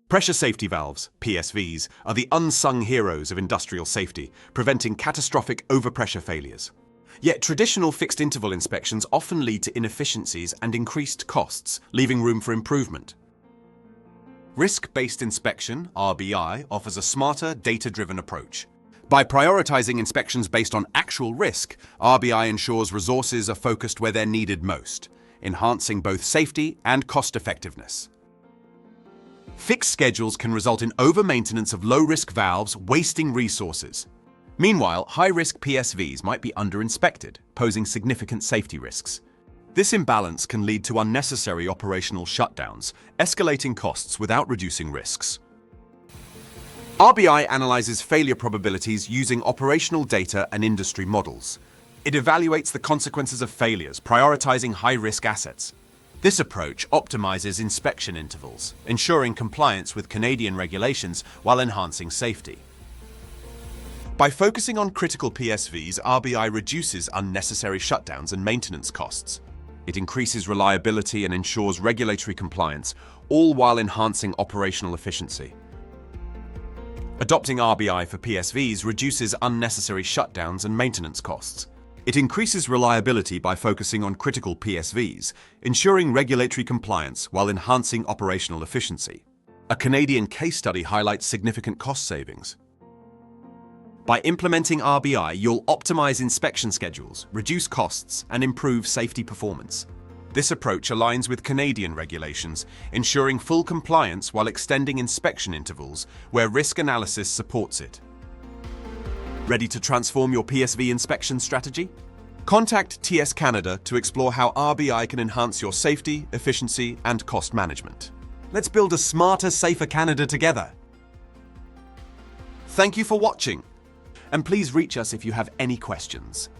Pressure safety valves, PSVs, are the unsung heroes of industrial safety, preventing catastrophic overpressure failures. Yet traditional fixed interval inspections often lead to inefficiencies and increased costs, leaving room for improvement. Risk-based inspection, RBI, offers a smarter, data-driven approach. By prioritizing inspections based on actual risk, RBI ensures resources are focused where they're needed most, enhancing both safety and cost-effectiveness. Fixed schedules can result in over-maintenance of low-risk valves, wasting resources. Meanwhile, high-risk PSVs might be under-inspected, posing significant safety risks. This imbalance can lead to unnecessary operational shutdowns, escalating costs without reducing risks. RBI analyzes failure probabilities using operational data and industry models. It evaluates the consequences of failures, prioritizing high-risk assets. This approach optimizes inspection intervals, ensuring compliance with Canadian regulations while enhancing safety. By focusing on critical PSVs, RBI reduces unnecessary shutdowns and maintenance costs. It increases reliability and ensures regulatory compliance, all while enhancing operational efficiency. Adopting RBI for PSVs reduces unnecessary shutdowns and maintenance costs. It increases reliability by focusing on critical PSVs, ensuring regulatory compliance while enhancing operational efficiency. A Canadian case study highlights significant cost savings. By implementing RBI, you'll optimize inspection schedules, reduce costs, and improve safety performance. This approach aligns with Canadian regulations, ensuring full compliance while extending inspection intervals where risk analysis supports it. Ready to transform your PSV inspection strategy? Contact TS Canada to explore how RBI can enhance your safety, efficiency, and cost management. Let's build a smarter, safer Canada together. Thank you for watching. And please reach us if you have any questions.